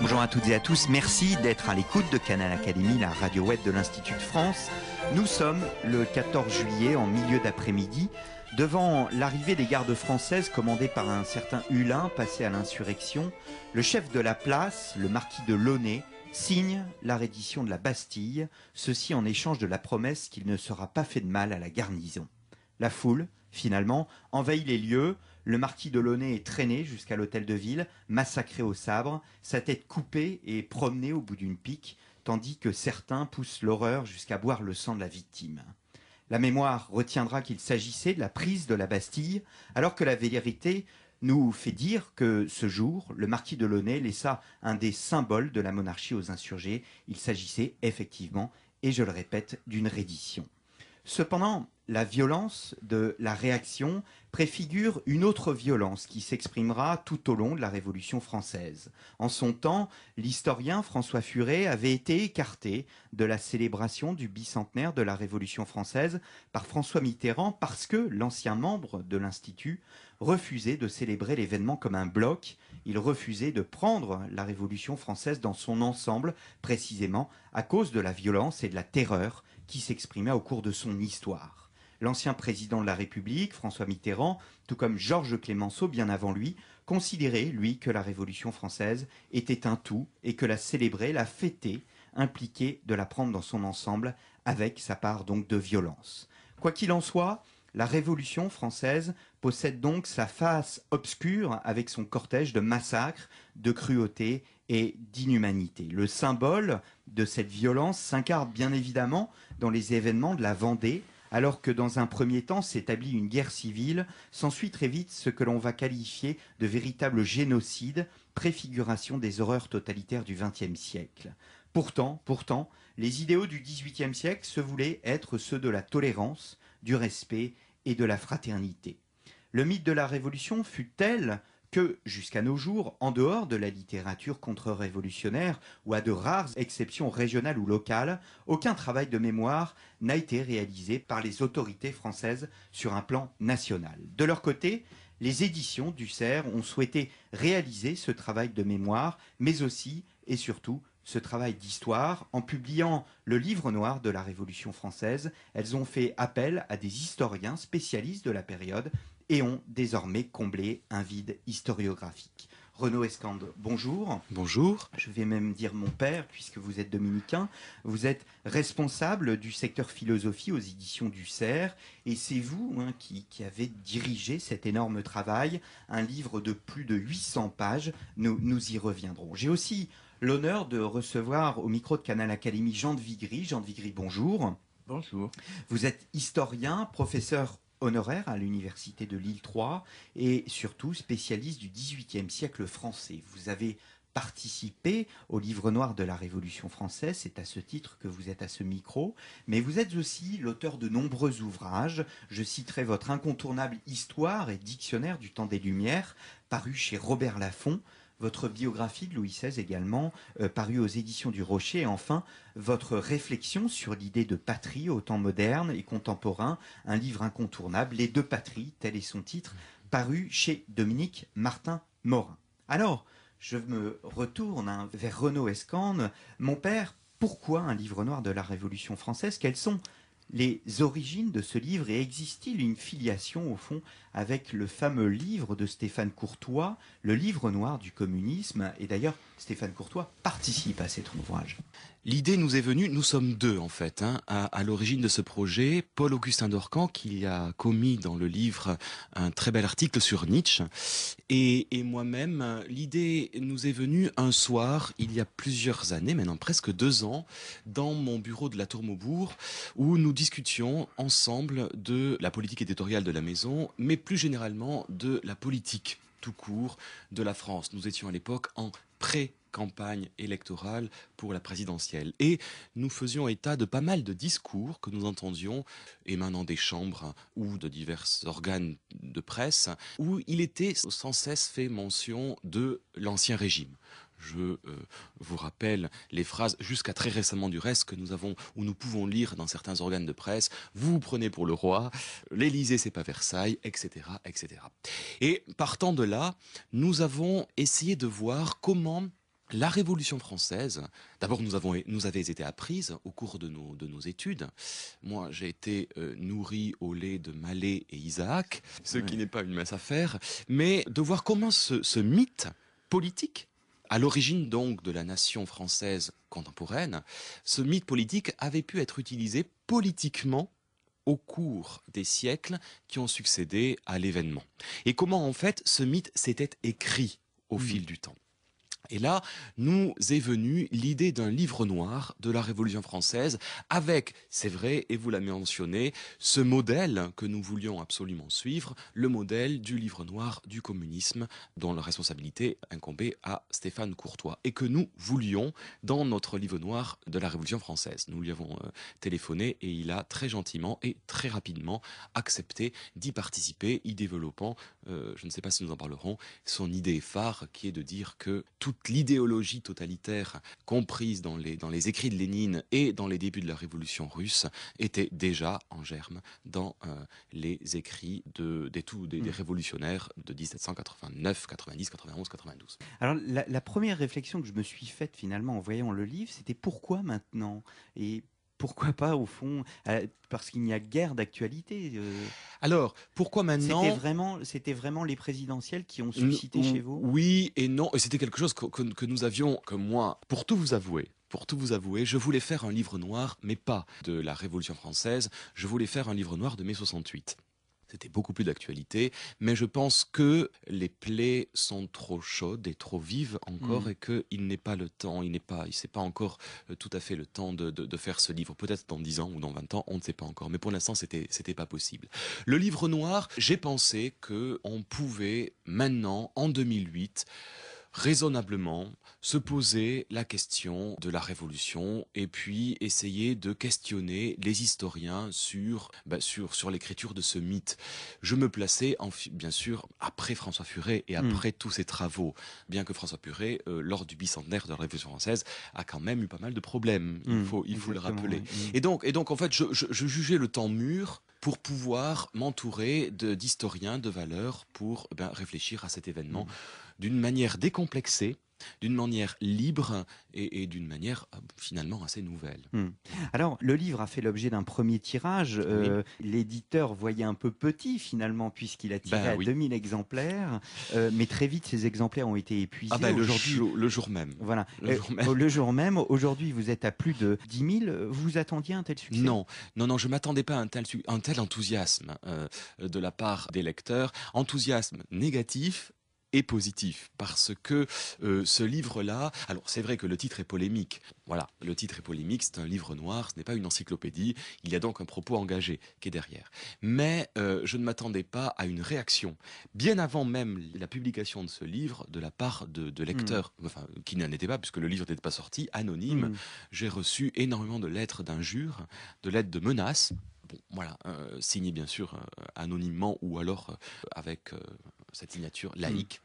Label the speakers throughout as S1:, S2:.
S1: Bonjour à toutes et à tous, merci d'être à l'écoute de Canal Académie, la radio web de l'Institut de France. Nous sommes le 14 juillet en milieu d'après-midi, devant l'arrivée des gardes françaises commandées par un certain Hulin passé à l'insurrection. Le chef de la place, le marquis de Launay, signe la reddition de la Bastille, ceci en échange de la promesse qu'il ne sera pas fait de mal à la garnison. La foule, finalement, envahit les lieux. Le marquis de Launay est traîné jusqu'à l'hôtel de ville, massacré au sabre, sa tête coupée et promenée au bout d'une pique, tandis que certains poussent l'horreur jusqu'à boire le sang de la victime. La mémoire retiendra qu'il s'agissait de la prise de la Bastille, alors que la vérité nous fait dire que ce jour, le marquis de Launay laissa un des symboles de la monarchie aux insurgés. Il s'agissait effectivement, et je le répète, d'une reddition. Cependant, la violence de la réaction préfigure une autre violence qui s'exprimera tout au long de la Révolution française. En son temps, l'historien François Furet avait été écarté de la célébration du bicentenaire de la Révolution française par François Mitterrand parce que l'ancien membre de l'Institut refusait de célébrer l'événement comme un bloc. Il refusait de prendre la Révolution française dans son ensemble, précisément à cause de la violence et de la terreur qui s'exprimait au cours de son histoire. L'ancien président de la République, François Mitterrand, tout comme Georges Clemenceau bien avant lui, considérait, lui, que la Révolution française était un tout et que la célébrer, la fêter, impliquait de la prendre dans son ensemble avec sa part donc de violence. Quoi qu'il en soit, la Révolution française possède donc sa face obscure avec son cortège de massacres, de cruauté et d'inhumanité. Le symbole de cette violence s'incarne bien évidemment dans les événements de la Vendée, alors que dans un premier temps s'établit une guerre civile, s'ensuit très vite ce que l'on va qualifier de véritable génocide, préfiguration des horreurs totalitaires du XXe siècle. Pourtant, les idéaux du XVIIIe siècle se voulaient être ceux de la tolérance, du respect et de la fraternité. Le mythe de la Révolution fut tel que, jusqu'à nos jours, en dehors de la littérature contre-révolutionnaire ou à de rares exceptions régionales ou locales, aucun travail de mémoire n'a été réalisé par les autorités françaises sur un plan national. De leur côté, les éditions du Cerf ont souhaité réaliser ce travail de mémoire, mais aussi et surtout ce travail d'histoire. En publiant le livre noir de la Révolution française, elles ont fait appel à des historiens spécialistes de la période et ont désormais comblé un vide historiographique. Renaud Escande, bonjour.
S2: Bonjour.
S1: Je vais même dire mon père, puisque vous êtes dominicain. Vous êtes responsable du secteur philosophie aux éditions du Cerf, et c'est vous qui avez dirigé cet énorme travail, un livre de plus de 800 pages. Nous y reviendrons. J'ai aussi l'honneur de recevoir au micro de Canal Académie Jean de Vigry. Jean de Vigry, bonjour.
S3: Bonjour.
S1: Vous êtes historien, professeur honoraire à l'université de Lille 3 et surtout spécialiste du XVIIIe siècle français. Vous avez participé au livre noir de la Révolution française, c'est à ce titre que vous êtes à ce micro, mais vous êtes aussi l'auteur de nombreux ouvrages. Je citerai votre incontournable Histoire et dictionnaire du temps des Lumières, paru chez Robert Laffont, votre biographie de Louis XVI également, parue aux éditions du Rocher, et enfin votre réflexion sur l'idée de patrie au temps moderne et contemporain, un livre incontournable, Les deux patries, tel est son titre, paru chez Dominique Martin-Morin. Alors, je me retourne vers Renaud Escande. Mon père, pourquoi un livre noir de la Révolution française? Quelles sont les origines de ce livre et existe-t-il une filiation au fond avec le fameux livre de Stéphane Courtois, le livre noir du communisme? Et d'ailleurs, Stéphane Courtois participe à cet ouvrage.
S2: L'idée nous est venue, nous sommes deux en fait, à l'origine de ce projet. Paul-Augustin d'Orcan, qui a commis dans le livre un très bel article sur Nietzsche, et moi-même. L'idée nous est venue un soir, il y a plusieurs années, maintenant presque 2 ans, dans mon bureau de la Tour Maubourg, où nous discutions ensemble de la politique éditoriale de la maison, mais plus généralement de la politique tout court de la France. Nous étions à l'époque en pré-campagne électorale pour la présidentielle. Et nous faisions état de pas mal de discours que nous entendions émanant des chambres ou de divers organes de presse, où il était sans cesse fait mention de l'Ancien Régime. Je vous rappelle les phrases, jusqu'à très récemment du reste, que nous avons, où nous pouvons lire dans certains organes de presse, vous vous prenez pour le roi, l'Élysée c'est pas Versailles, etc., etc. Et partant de là, nous avons essayé de voir comment La Révolution française, d'abord nous avait été apprise au cours de nos études. Moi, j'ai été nourri au lait de Mallet et Isaac, ce qui n'est pas une mince affaire, mais de voir comment ce mythe politique, à l'origine donc de la nation française contemporaine, ce mythe politique avait pu être utilisé politiquement au cours des siècles qui ont succédé à l'événement. Et comment en fait ce mythe s'était écrit au fil du temps. Et là, nous est venue l'idée d'un livre noir de la Révolution française avec, c'est vrai, et vous l'avez mentionné, ce modèle que nous voulions absolument suivre, le modèle du livre noir du communisme dont la responsabilité incombait à Stéphane Courtois et que nous voulions dans notre livre noir de la Révolution française. Nous lui avons téléphoné et il a très gentiment et très rapidement accepté d'y participer, y développant, je ne sais pas si nous en parlerons, son idée phare qui est de dire que toute l'idéologie totalitaire comprise dans les écrits de Lénine et dans les débuts de la révolution russe était déjà en germe dans les écrits des révolutionnaires de 1789, 90, 91, 92.
S1: Alors la première réflexion que je me suis faite finalement en voyant le livre, c'était pourquoi maintenant ? Et pourquoi pas, au fond, parce qu'il n'y a guère d'actualité.
S2: Alors, pourquoi maintenant ?
S1: C'était vraiment les présidentielles qui ont suscité chez vous ?
S2: Oui et non. Et c'était quelque chose que nous avions, que moi, pour tout vous avouer, je voulais faire un livre noir, mais pas de la Révolution française. Je voulais faire un livre noir de mai 68. C'était beaucoup plus d'actualité, mais je pense que les plaies sont trop chaudes et trop vives encore et qu'il n'est pas le temps, c'est pas encore tout à fait le temps de faire ce livre. Peut-être dans 10 ans ou dans 20 ans, on ne sait pas encore. Mais pour l'instant, c'était pas possible. Le livre noir, j'ai pensé qu'on pouvait maintenant, en 2008, raisonnablement se poser la question de la Révolution et puis essayer de questionner les historiens sur l'écriture de ce mythe. Je me plaçais bien sûr après François Furet et après tous ses travaux, bien que François Furet, lors du bicentenaire de la Révolution française, a quand même eu pas mal de problèmes, il faut le rappeler. Et donc en fait, je jugeais le temps mûr pour pouvoir m'entourer d'historiens de valeur pour réfléchir à cet événement d'une manière décomplexée, d'une manière libre et d'une manière finalement assez nouvelle.
S1: Alors, le livre a fait l'objet d'un premier tirage.
S2: Oui.
S1: L'éditeur voyait un peu petit finalement puisqu'il a tiré à 2000 exemplaires. Mais très vite, ces exemplaires ont été épuisés.
S2: Le jour même.
S1: Voilà. Le jour même. Aujourd'hui, vous êtes à plus de 10 000. Vous attendiez un tel succès ?
S2: Non, je ne m'attendais pas à un tel enthousiasme de la part des lecteurs. Enthousiasme négatif et positif, parce que ce livre-là, alors c'est vrai que le titre est polémique, voilà, le titre est polémique, c'est un livre noir, ce n'est pas une encyclopédie, il y a donc un propos engagé qui est derrière. Mais je ne m'attendais pas à une réaction, bien avant même la publication de ce livre, de la part de lecteurs, enfin, qui n'en étaient pas, puisque le livre n'était pas sorti, anonyme. J'ai reçu énormément de lettres d'injures, de lettres de menaces, signées bien sûr anonymement ou alors avec cette signature laïque.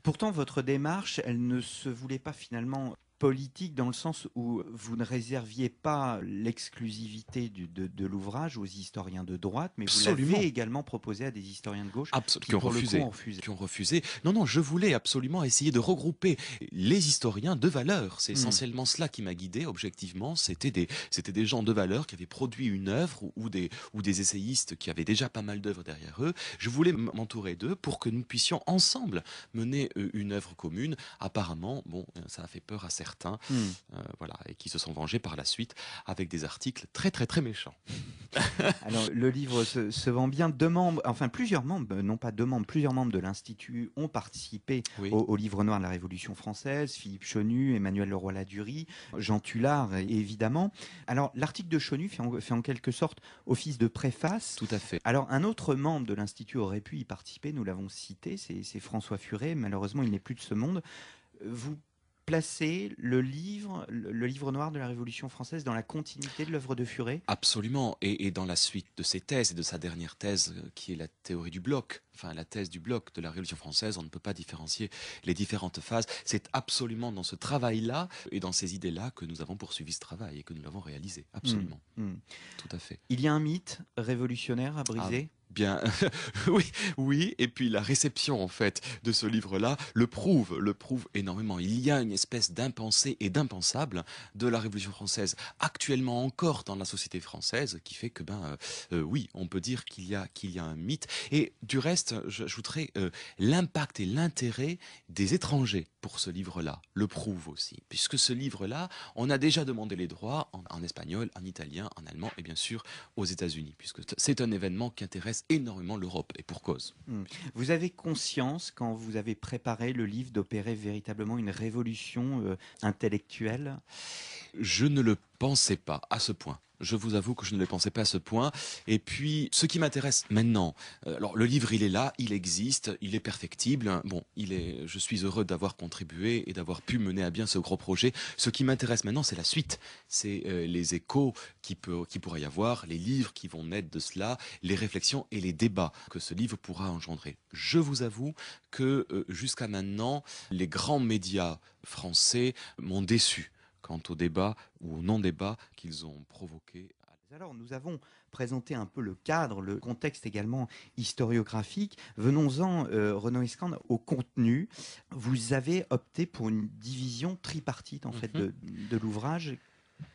S1: Pourtant, votre démarche, elle ne se voulait pas finalement politique dans le sens où vous ne réserviez pas l'exclusivité de l'ouvrage aux historiens de droite, mais vous l'avez également proposé à des historiens de gauche
S2: qui ont refusé. Non, je voulais absolument essayer de regrouper les historiens de valeur. C'est essentiellement cela qui m'a guidé, objectivement. C'était des gens de valeur qui avaient produit une œuvre ou des essayistes qui avaient déjà pas mal d'œuvres derrière eux. Je voulais m'entourer d'eux pour que nous puissions ensemble mener une œuvre commune. Apparemment, ça a fait peur à certains. Et qui se sont vengés par la suite avec des articles très très très méchants.
S1: Alors le livre se vend bien. Plusieurs membres de l'Institut ont participé au livre noir de la Révolution française. Philippe Chonu, Emmanuel Leroy-Ladurie, Jean Tullard évidemment. Alors l'article de Chonu fait en quelque sorte office de préface.
S2: Tout à fait.
S1: Alors un autre membre de l'Institut aurait pu y participer, nous l'avons cité, c'est François Furet. Malheureusement il n'est plus de ce monde. Vous placez le livre noir de la Révolution française dans la continuité de l'œuvre de Furet ?
S2: Absolument, et dans la suite de ses thèses et de sa dernière thèse qui est la théorie du bloc, la thèse du bloc de la Révolution française, on ne peut pas différencier les différentes phases. C'est absolument dans ce travail-là et dans ces idées-là que nous avons poursuivi ce travail et que nous l'avons réalisé, absolument. Tout à fait.
S1: Il y a un mythe révolutionnaire à briser ?
S2: Bien, oui, oui, et puis la réception en fait de ce livre-là le prouve énormément. Il y a une espèce d'impensé et d'impensable de la Révolution française actuellement encore dans la société française qui fait que oui, on peut dire qu'il y a un mythe. Et du reste, j'ajouterais l'impact et l'intérêt des étrangers pour ce livre-là le prouve aussi, puisque ce livre-là, on a déjà demandé les droits en espagnol, en italien, en allemand et bien sûr aux États-Unis, puisque c'est un événement qui intéresse énormément l'Europe, et pour cause.
S1: Vous avez conscience, quand vous avez préparé le livre, d'opérer véritablement une révolution intellectuelle?
S2: Je ne le pensais pas à ce point. Je vous avoue que je ne le pensais pas à ce point. Et puis, ce qui m'intéresse maintenant, alors le livre, il est là, il existe, il est perfectible. Bon, je suis heureux d'avoir contribué et d'avoir pu mener à bien ce gros projet. Ce qui m'intéresse maintenant, c'est la suite. C'est les échos qui pourrait y avoir, les livres qui vont naître de cela, les réflexions et les débats que ce livre pourra engendrer. Je vous avoue que jusqu'à maintenant, les grands médias français m'ont déçu quant au débat ou au non-débat qu'ils ont provoqué.
S1: Alors, nous avons présenté un peu le cadre, le contexte également historiographique. Venons-en, Renaud Escande, au contenu. Vous avez opté pour une division tripartite en fait de l'ouvrage.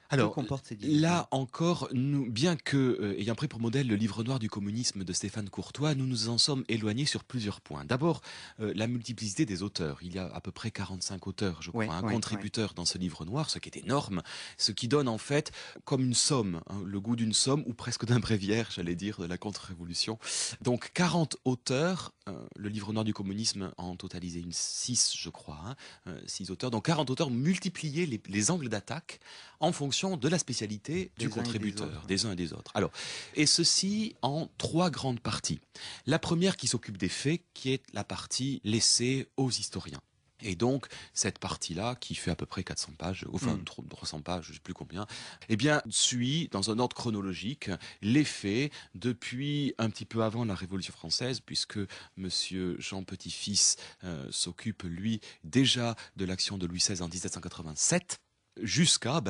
S2: Alors, là encore, bien que, ayant pris pour modèle le livre noir du communisme de Stéphane Courtois, nous nous en sommes éloignés sur plusieurs points. D'abord, la multiplicité des auteurs. Il y a à peu près 45 auteurs, je crois, contributeurs dans ce livre noir, ce qui est énorme, ce qui donne en fait comme une somme, le goût d'une somme, ou presque d'un bréviaire, j'allais dire, de la contre-révolution. Donc 40 auteurs, le livre noir du communisme en totalisé 6, je crois, 6 auteurs. Donc 40 auteurs, multiplier les angles d'attaque en fonction de la spécialité du contributeur, des uns et des autres. Alors, et ceci en 3 grandes parties. La première qui s'occupe des faits, qui est la partie laissée aux historiens. Et donc, cette partie-là, qui fait à peu près 400 pages, enfin 300 pages, je ne sais plus combien, eh bien, suit, dans un ordre chronologique, les faits depuis un petit peu avant la Révolution française, puisque monsieur Jean Petit-Fils s'occupe, lui, déjà de l'action de Louis XVI en 1787, jusqu'à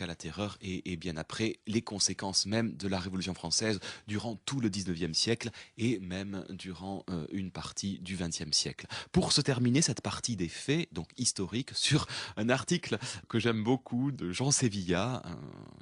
S2: la terreur et bien après les conséquences même de la Révolution française durant tout le 19e siècle et même durant une partie du 20e siècle. Pour se terminer cette partie des faits, donc historiques, sur un article que j'aime beaucoup de Jean Sévilla, un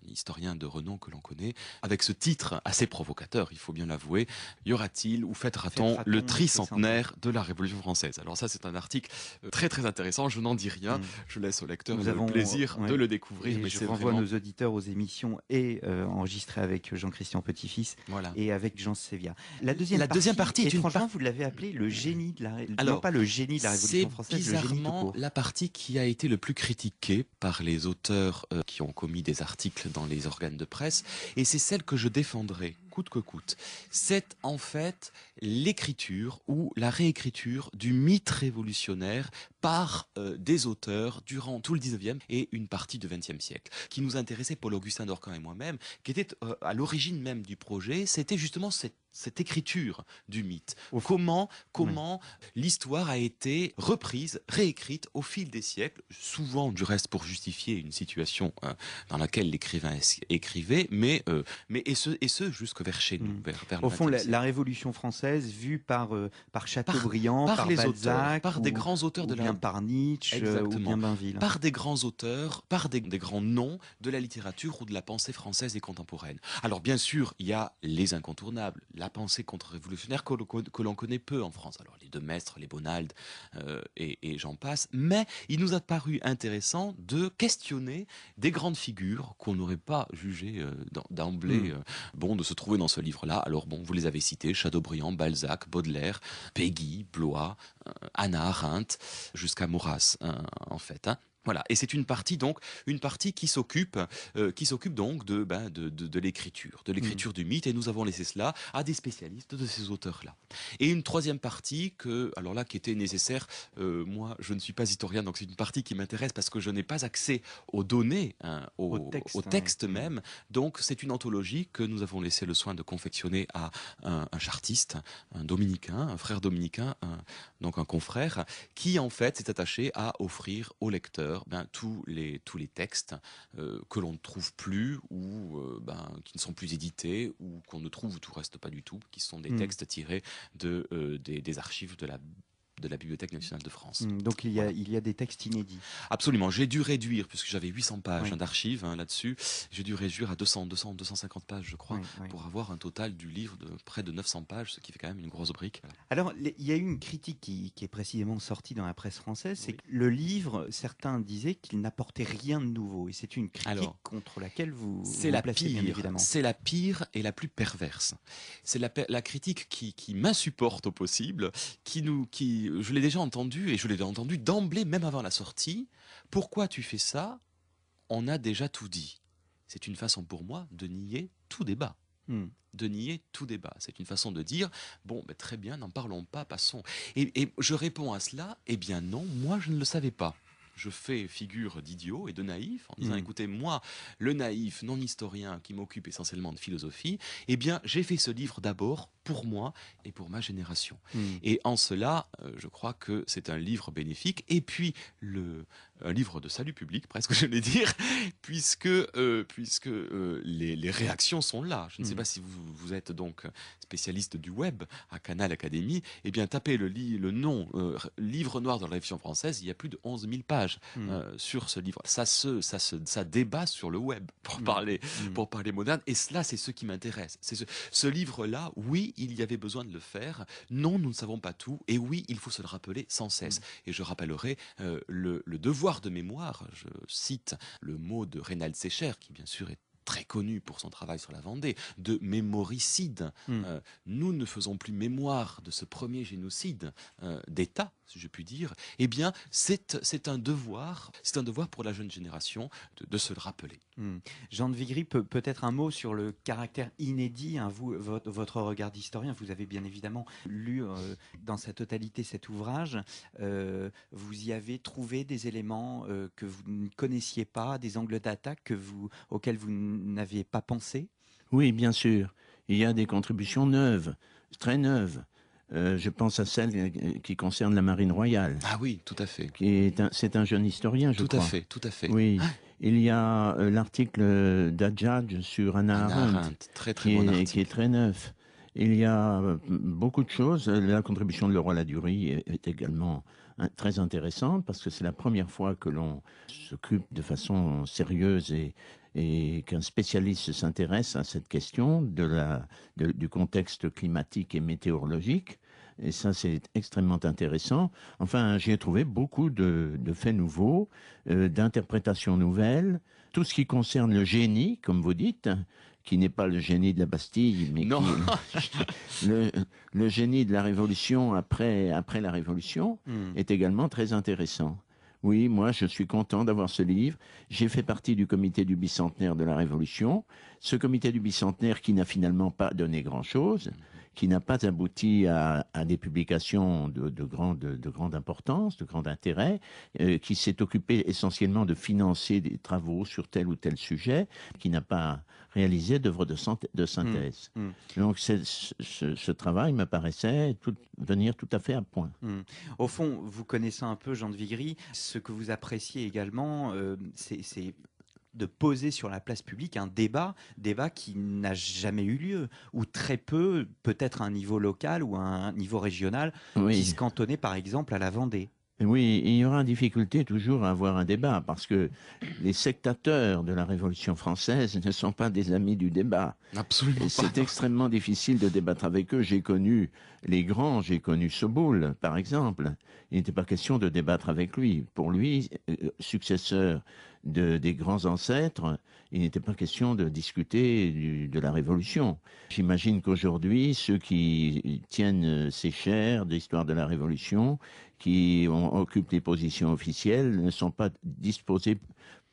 S2: historien de renom que l'on connaît, avec ce titre assez provocateur, il faut bien l'avouer, y aura-t-il ou fêtera-t-on le tricentenaire de la Révolution française? Alors ça, c'est un article très très intéressant, je n'en dis rien, je laisse au lecteur le plaisir de le découvrir.
S1: Mais je renvoie nos auditeurs aux émissions enregistrées avec Jean-Christian Petit-Fils et avec Jean Sévilla. La deuxième partie est franchement, vous l'avez appelée le génie de la non pas le génie de la Révolution française,
S2: c'est bizarrement la partie qui a été le plus critiquée par les auteurs qui ont commis des articles dans les organes de presse, et c'est celle que je défendrai coûte que coûte. C'est en fait l'écriture ou la réécriture du mythe révolutionnaire par des auteurs durant tout le 19e et une partie du 20e siècle. Qui nous intéressait, Paul-Augustin d'Orcan et moi-même, qui était à l'origine même du projet, c'était justement cette écriture du mythe. Comment l'histoire a été reprise, réécrite au fil des siècles, souvent du reste pour justifier une situation dans laquelle l'écrivain écrivait, mais et ce jusque vers chez nous, vers
S1: au fond, la Révolution française vue par Chateaubriand, par
S2: les
S1: Balzac,
S2: auteurs, par des grands auteurs de la
S1: par Nietzsche, ou bien Bainville,
S2: par des grands auteurs, par des grands noms de la littérature ou de la pensée française et contemporaine. Alors bien sûr, il y a les incontournables, la pensée contre-révolutionnaire que l'on connaît peu en France. Alors les De Maistre, les Bonald et j'en passe. Mais il nous a paru intéressant de questionner des grandes figures qu'on n'aurait pas jugées d'emblée bon de se trouver dans ce livre-là. Alors bon, vous les avez cités, Chateaubriand, Balzac, Baudelaire, Péguy, Blois, Hannah Arendt, jusqu'à Maurras, en fait. Voilà, et c'est une partie qui s'occupe donc de l'écriture du mythe, et nous avons laissé cela à des spécialistes de ces auteurs-là. Et une troisième partie qui était nécessaire. Moi, je ne suis pas historien, donc c'est une partie qui m'intéresse parce que je n'ai pas accès aux données, au texte même. Donc c'est une anthologie que nous avons laissé le soin de confectionner à un chartiste, un dominicain, un frère dominicain, donc un confrère, qui en fait s'est attaché à offrir aux lecteurs l'intérieur tous les textes que l'on ne trouve plus ou qui ne sont plus édités ou qu'on ne trouve ou tout reste pas du tout, qui sont des textes tirés des archives de la Bibliothèque nationale de France.
S1: Donc il y a des textes inédits.
S2: Absolument. J'ai dû réduire, puisque j'avais 800 pages d'archives là-dessus, j'ai dû réduire à 250 pages, je crois, pour avoir un total du livre de près de 900 pages, ce qui fait quand même une grosse brique.
S1: Alors, il y a eu une critique qui est précisément sortie dans la presse française, c'est que le livre, certains disaient qu'il n'apportait rien de nouveau. Et c'est une critique contre laquelle vous placez, bien évidemment.
S2: C'est la pire et la plus perverse. C'est la critique qui m'insupporte au possible, je l'ai déjà entendu, et je l'ai entendu d'emblée, même avant la sortie. Pourquoi tu fais ça? On a déjà tout dit. C'est une façon pour moi de nier tout débat. De nier tout débat. C'est une façon de dire, très bien, n'en parlons pas, passons. Et je réponds à cela, eh bien non, moi je ne le savais pas. Je fais figure d'idiot et de naïf en disant, écoutez, moi, le naïf, non historien, qui m'occupe essentiellement de philosophie, eh bien, j'ai fait ce livre d'abord pour moi et pour ma génération. Et en cela, je crois que c'est un livre bénéfique, et puis un livre de salut public, presque je vais dire, puisque les réactions sont là. Je ne sais pas si vous êtes donc spécialiste du web à Canal Académie, eh bien, tapez le nom Livre noir de la Révolution française, il y a plus de 11 000 pages sur ce livre. Ça débat sur le web, pour parler moderne, et cela, c'est ce qui m'intéresse. Ce livre-là, oui, il y avait besoin de le faire. Non, nous ne savons pas tout. Et oui, il faut se le rappeler sans cesse. Et je rappellerai le devoir de mémoire. Je cite le mot de Reynald Secher, qui bien sûr est très connu pour son travail sur la Vendée, de mémoricide. Nous ne faisons plus mémoire de ce premier génocide d'État, si je puis dire. Eh bien, c'est un devoir pour la jeune génération de se le rappeler.
S1: Jean de Vigry, peut-être un mot sur le caractère inédit, votre regard d'historien. Vous avez bien évidemment lu dans sa totalité cet ouvrage. Vous y avez trouvé des éléments que vous ne connaissiez pas, des angles d'attaque auxquels vous n'aviez pas pensé?
S3: Oui, bien sûr. Il y a des contributions neuves, très neuves. Je pense à celle qui concerne la Marine royale.
S2: Ah oui, tout à fait.
S3: C'est un jeune historien, je crois.
S2: Tout à fait.
S3: Oui. Il y a l'article d'Adjadj sur Hannah Arendt, qui est très neuf. Il y a beaucoup de choses. La contribution de Leroy Ladurie est également très intéressante, parce que c'est la première fois que l'on s'occupe de façon sérieuse et qu'un spécialiste s'intéresse à cette question du contexte climatique et météorologique. Et ça, c'est extrêmement intéressant. Enfin, j'ai trouvé beaucoup de faits nouveaux, d'interprétations nouvelles. Tout ce qui concerne le comme vous dites, qui n'est pas le génie de la Bastille, mais le génie de la Révolution après la Révolution est également très intéressant. Oui, moi, je suis content d'avoir ce livre. J'ai fait partie du comité du bicentenaire de la Révolution. Ce comité du bicentenaire qui n'a finalement pas donné grand-chose, qui n'a pas abouti à des publications de grande importance, de grand intérêt, qui s'est occupé essentiellement de financer des travaux sur tel ou tel sujet, qui n'a pas réalisé d'œuvre de synthèse. Donc ce travail me paraissait venir tout à fait à point.
S1: Au fond, vous connaissez un peu Jean de Vigry, ce que vous appréciez également, c'est de poser sur la place publique un débat qui n'a jamais eu lieu, ou très peu, peut-être à un niveau local ou à un niveau régional, qui se cantonnait par exemple à la Vendée.
S3: Oui, il y aura difficulté toujours à avoir un débat, parce que les sectateurs de la Révolution française ne sont pas des amis du débat.
S2: Absolument pas.
S3: C'est extrêmement difficile de débattre avec eux. J'ai connu les grands, j'ai connu Soboul, par exemple. Il n'était pas question de débattre avec lui. Pour lui, successeur des grands ancêtres, il n'était pas question de discuter de la Révolution. J'imagine qu'aujourd'hui, ceux qui tiennent ces chaires d'histoire de la Révolution, qui occupent des positions officielles, ne sont pas disposés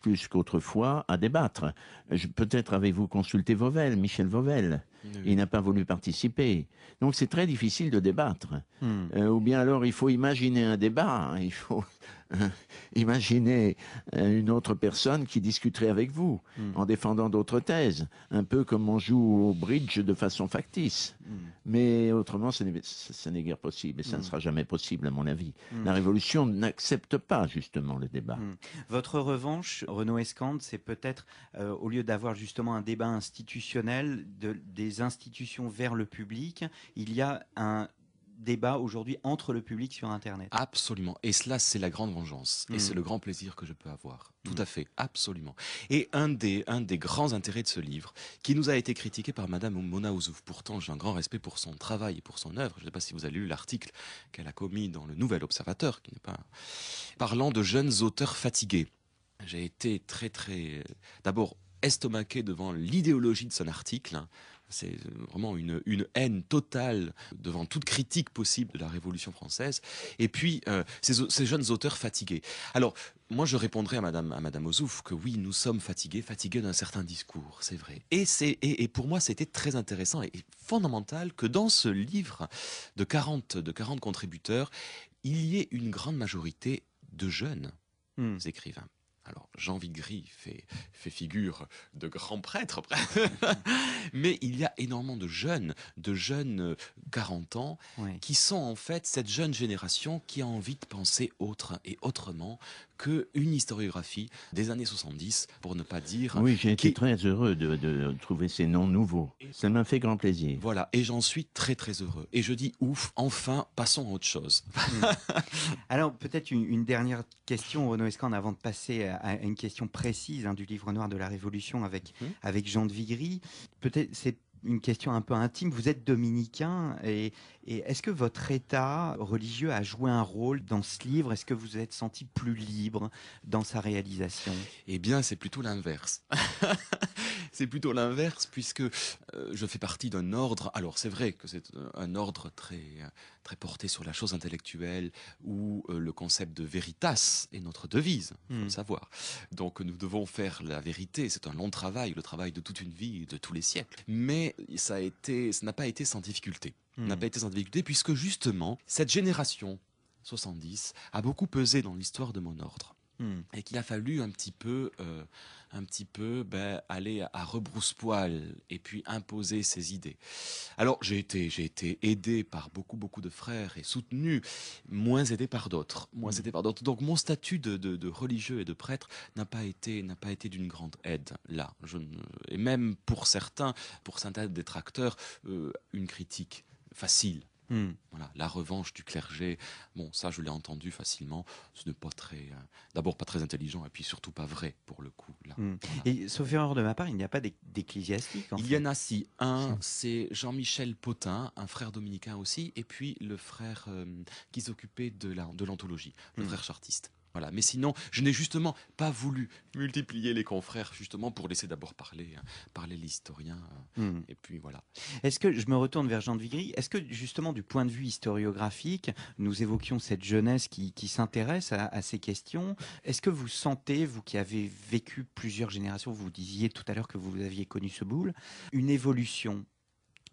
S3: plus qu'autrefois à débattre. Peut-être avez-vous consulté Vauvel, Michel Vauvel, Il n'a pas voulu participer. Donc c'est très difficile de débattre. Ou bien alors il faut imaginer un débat, il faut imaginer une autre personne qui discuterait avec vous en défendant d'autres thèses, un peu comme on joue au bridge de façon factice. Mais autrement, ce n'est guère possible, et ça ne sera jamais possible à mon avis. La Révolution n'accepte pas justement le débat.
S1: Votre revanche, Renaud Escande, c'est peut-être, au lieu d'avoir justement un débat institutionnel des institutions vers le public, il y a un débat aujourd'hui entre le public sur Internet.
S2: Absolument. Et cela, c'est la grande vengeance. Et c'est le grand plaisir que je peux avoir. Tout à fait. Absolument. Et un des grands intérêts de ce livre, qui nous a été critiqué par Madame Mona Ozouf. Pourtant, j'ai un grand respect pour son travail et pour son œuvre. Je ne sais pas si vous avez lu l'article qu'elle a commis dans le Nouvel Observateur, qui n'est pas... parlant de jeunes auteurs fatigués. J'ai été d'abord estomaqué devant l'idéologie de son article. C'est vraiment une haine totale devant toute critique possible de la Révolution française. Et puis, ces jeunes auteurs fatigués. Alors, moi, je répondrai à Madame Ozouf que oui, nous sommes fatigués d'un certain discours, c'est vrai. Et pour moi, c'était très intéressant et fondamental que dans ce livre de 40 contributeurs, il y ait une grande majorité de jeunes écrivains. Alors, Jean Vigry fait figure de grand prêtre, mais il y a énormément de jeunes 40 ans, qui sont en fait cette jeune génération qui a envie de penser autre et autrement qu'une historiographie des années 70, pour ne pas dire...
S3: Oui, j'ai été très heureux de trouver ces noms nouveaux. Ça m'a fait grand plaisir.
S2: Voilà, et j'en suis très très heureux. Et je dis ouf, enfin, passons à autre chose.
S1: Alors, peut-être une dernière question, Renaud Escande, avant de passer à une question précise du livre noir de la Révolution avec Jean de Vigry. Peut-être c'est une question un peu intime. Vous êtes dominicain et est-ce que votre état religieux a joué un rôle dans ce livre? Est-ce que vous vous êtes senti plus libre dans sa réalisation?
S2: Eh bien, c'est plutôt l'inverse. C'est plutôt l'inverse puisque je fais partie d'un ordre. Alors, c'est vrai que c'est un ordre très porté sur la chose intellectuelle où le concept de veritas est notre devise, il faut le savoir. Donc, nous devons faire la vérité. C'est un long travail, le travail de toute une vie, de tous les siècles. Mais ça n'a pas été sans difficulté. N'a pas été sans difficulté puisque justement, cette génération 70 a beaucoup pesé dans l'histoire de mon ordre. Et qu'il a fallu un petit peu aller à rebrousse-poil et puis imposer ses idées. Alors j'ai été aidé par beaucoup de frères et soutenu, moins aidé par d'autres. Donc mon statut de religieux et de prêtre n'a pas été d'une grande aide là. Et même pour certains détracteurs, une critique facile. Voilà, la revanche du clergé, bon, ça je l'ai entendu facilement, ce n'est pas d'abord pas très intelligent et puis surtout pas vrai pour le coup. Là. Voilà.
S1: Et sauf erreur de ma part, il n'y a pas d'ecclésiastique.
S2: Il y en a si, c'est Jean-Michel Potin, un frère dominicain aussi, et puis le frère qui s'occupait de l'anthologie, le frère chartiste. Voilà. Mais sinon, je n'ai justement pas voulu multiplier les confrères, justement pour laisser d'abord parler les historiens. Et puis voilà.
S1: Est-ce que, je me retourne vers Jean de Vigry, est-ce que justement du point de vue historiographique, nous évoquions cette jeunesse qui s'intéresse à ces questions, est-ce que vous sentez, vous qui avez vécu plusieurs générations, vous disiez tout à l'heure que vous aviez connu ce boule, une évolution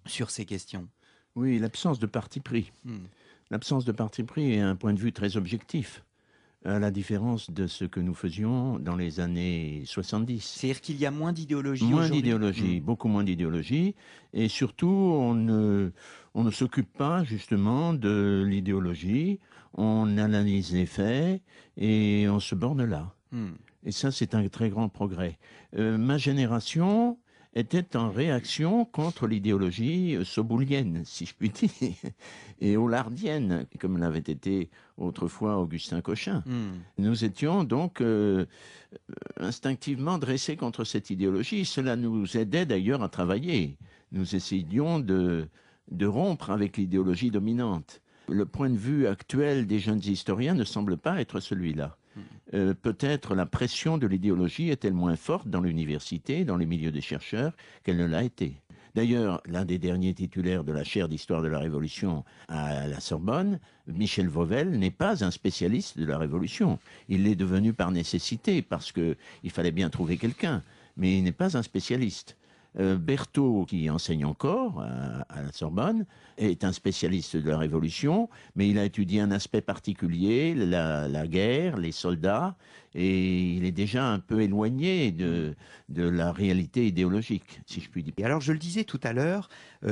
S1: sur ces questions?
S3: Oui, l'absence de parti pris. L'absence de parti pris est un point de vue très objectif, à la différence de ce que nous faisions dans les années 70.
S1: C'est-à-dire qu'il y a moins d'idéologie
S3: aujourd'hui. Moins d'idéologie, beaucoup moins d'idéologie. Et surtout, on ne s'occupe pas justement de l'idéologie. On analyse les faits et on se borne là. Et ça, c'est un très grand progrès. Ma génération était en réaction contre l'idéologie soboulienne, si je puis dire, et hollardienne, comme l'avait été autrefois Augustin Cochin. Nous étions donc instinctivement dressés contre cette idéologie. Cela nous aidait d'ailleurs à travailler. Nous essayions de rompre avec l'idéologie dominante. Le point de vue actuel des jeunes historiens ne semble pas être celui-là. Peut-être la pression de l'idéologie est-elle moins forte dans l'université, dans les milieux des chercheurs, qu'elle ne l'a été. D'ailleurs, l'un des derniers titulaires de la chaire d'histoire de la Révolution à la Sorbonne, Michel Vauvel, n'est pas un spécialiste de la Révolution. Il l'est devenu par nécessité, parce qu'il fallait bien trouver quelqu'un, mais il n'est pas un spécialiste. Berthaud, qui enseigne encore à la Sorbonne, est un spécialiste de la Révolution, mais il a étudié un aspect particulier, la guerre, les soldats, et il est déjà un peu éloigné de la réalité idéologique, si je puis dire.
S1: Et alors, je le disais tout à l'heure,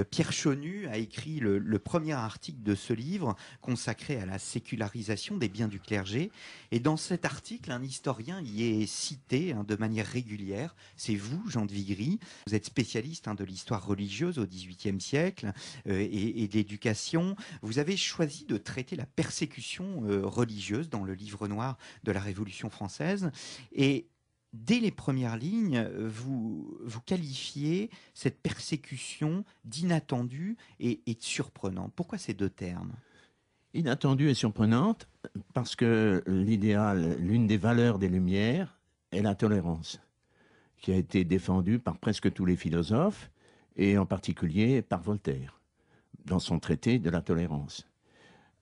S1: Pierre Chonu a écrit le premier article de ce livre consacré à la sécularisation des biens du clergé. Et dans cet article, un historien y est cité de manière régulière. C'est vous, Jean de Vigry. Vous êtes spécialiste de l'histoire religieuse au XVIIIe siècle et d'éducation. Vous avez choisi de traiter la persécution religieuse dans le livre noir de la Révolution française. Et dès les premières lignes, vous qualifiez cette persécution d'inattendue et de surprenante. Pourquoi ces deux termes ?
S3: Inattendue et surprenante parce que l'idéal, l'une des valeurs des Lumières est la tolérance, qui a été défendue par presque tous les philosophes, et en particulier par Voltaire, dans son traité de la tolérance.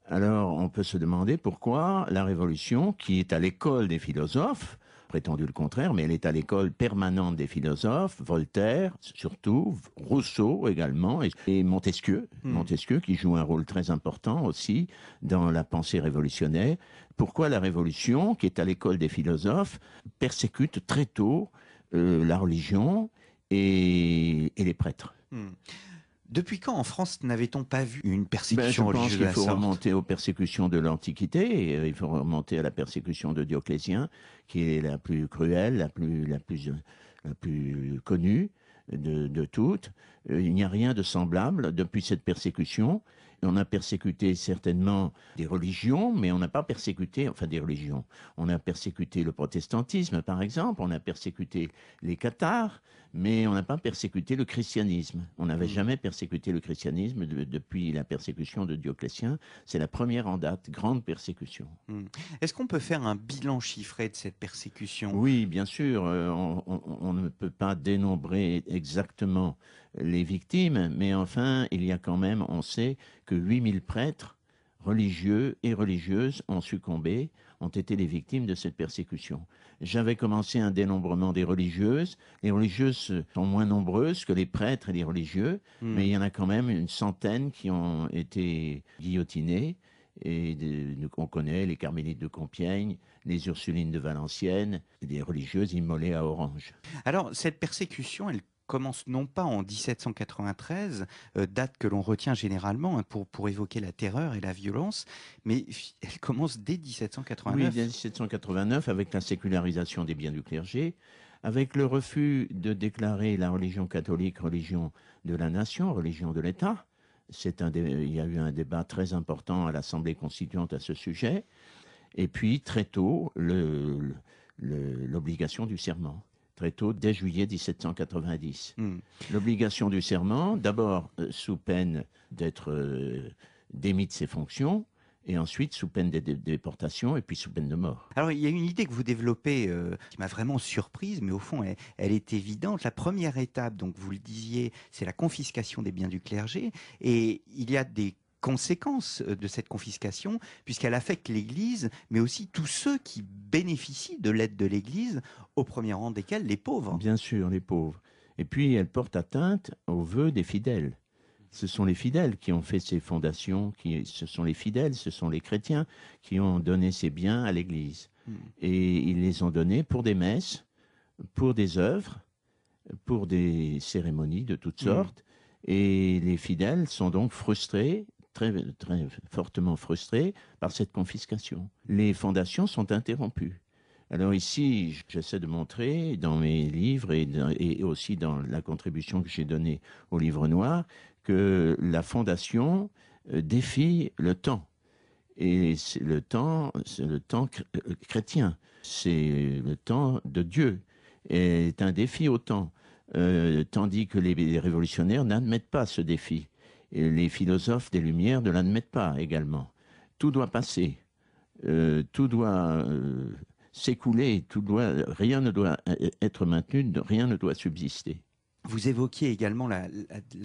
S3: Alors, on peut se demander pourquoi la Révolution, qui est à l'école des philosophes, prétendu le contraire, mais elle est à l'école permanente des philosophes, Voltaire surtout, Rousseau également, et Montesquieu, Montesquieu qui joue un rôle très important aussi dans la pensée révolutionnaire. Pourquoi la Révolution, qui est à l'école des philosophes, persécute très tôt la religion et les prêtres.
S1: Depuis quand en France n'avait-on pas vu une persécution religieuse?
S3: Je pense qu'il faut remonter aux persécutions de l'Antiquité. Il faut remonter à la persécution de Dioclétien, qui est la plus cruelle, la plus connue de toutes. Il n'y a rien de semblable depuis cette persécution. On a persécuté certainement des religions, mais on n'a pas persécuté, des religions. On a persécuté le protestantisme, par exemple, on a persécuté les cathares, mais on n'a pas persécuté le christianisme. On n'avait jamais persécuté le christianisme depuis la persécution de Dioclétien. C'est la première en date, grande persécution.
S1: Est-ce qu'on peut faire un bilan chiffré de cette persécution?
S3: Oui, bien sûr. On ne peut pas dénombrer exactement les victimes, mais enfin, il y a quand même, on sait que 8000 prêtres religieux et religieuses ont succombé, ont été les victimes de cette persécution. J'avais commencé un dénombrement des religieuses. Les religieuses sont moins nombreuses que les prêtres et les religieux, mais il y en a quand même une centaine qui ont été guillotinés. Et on connaît les carmélites de Compiègne, les Ursulines de Valenciennes, les religieuses immolées à Orange.
S1: Alors, cette persécution, elle commence non pas en 1793, date que l'on retient généralement pour évoquer la terreur et la violence, mais elle commence dès 1789.
S3: Oui, dès 1789, avec la sécularisation des biens du clergé, avec le refus de déclarer la religion catholique religion de la nation, religion de l'État. Il y a eu un débat très important à l'Assemblée constituante à ce sujet. Et puis, très tôt, l'obligation du serment. Très tôt, dès juillet 1790. L'obligation du serment, d'abord sous peine d'être démis de ses fonctions, et ensuite sous peine de déportation, et puis sous peine de mort.
S1: Alors, il y a une idée que vous développez qui m'a vraiment surprise, mais au fond, elle est évidente. La première étape, donc vous le disiez, c'est la confiscation des biens du clergé, et il y a des conséquences de cette confiscation, puisqu'elle affecte l'Église, mais aussi tous ceux qui bénéficient de l'aide de l'Église, au premier rang desquels les pauvres.
S3: Bien sûr, les pauvres. Et puis, elle porte atteinte aux vœux des fidèles. Ce sont les fidèles qui ont fait ces fondations, ce sont les fidèles, ce sont les chrétiens qui ont donné ces biens à l'Église. Et ils les ont donnés pour des messes, pour des œuvres, pour des cérémonies de toutes sortes. Et les fidèles sont donc frustrés, très, très fortement frustrés par cette confiscation. Les fondations sont interrompues. Alors ici, j'essaie de montrer dans mes livres et aussi dans la contribution que j'ai donnée au Livre Noir que la fondation défie le temps. Et c'est le temps chrétien, c'est le temps de Dieu, et est un défi au temps, tandis que les révolutionnaires n'admettent pas ce défi. Et les philosophes des Lumières ne l'admettent pas également. Tout doit passer, tout doit s'écouler, rien ne doit être maintenu, rien ne doit subsister.
S1: Vous évoquiez également la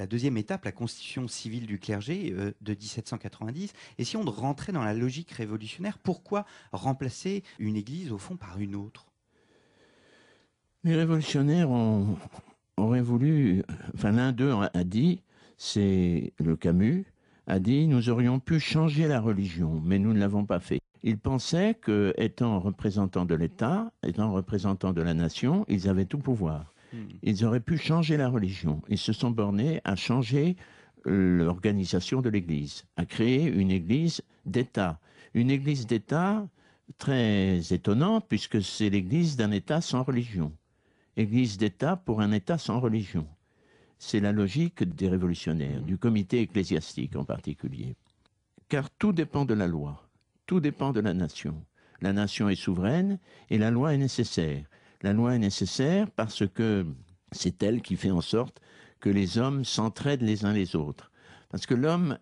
S1: deuxième étape, la constitution civile du clergé de 1790. Et si on rentrait dans la logique révolutionnaire, pourquoi remplacer une église au fond par une autre?
S3: Les révolutionnaires ont aurait voulu, enfin l'un d'eux a dit, c'est le Camus, a dit, nous aurions pu changer la religion, mais nous ne l'avons pas fait. Ils pensaient que, étant représentants de l'État, étant représentants de la nation, ils avaient tout pouvoir. Ils auraient pu changer la religion. Ils se sont bornés à changer l'organisation de l'Église, à créer une Église d'État. Une Église d'État très étonnante, puisque c'est l'Église d'un État sans religion. Église d'État pour un État sans religion. C'est la logique des révolutionnaires, du comité ecclésiastique en particulier. Car tout dépend de la loi, tout dépend de la nation. La nation est souveraine et la loi est nécessaire. La loi est nécessaire parce que c'est elle qui fait en sorte que les hommes s'entraident les uns les autres. Parce que l'homme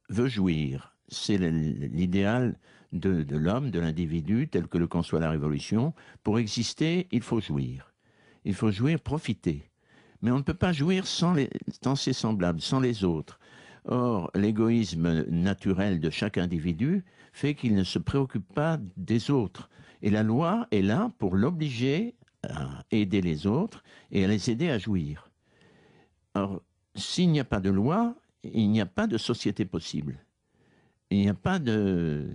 S3: veut jouir. C'est l'idéal de l'homme, de l'individu, tel que le conçoit la Révolution. Pour exister, il faut jouir. Il faut jouir, profiter. Mais on ne peut pas jouir sans ses semblables, sans les autres. Or, l'égoïsme naturel de chaque individu fait qu'il ne se préoccupe pas des autres. Et la loi est là pour l'obliger à aider les autres et à les aider à jouir. Or, s'il n'y a pas de loi, il n'y a pas de société possible. Il n'y a pas de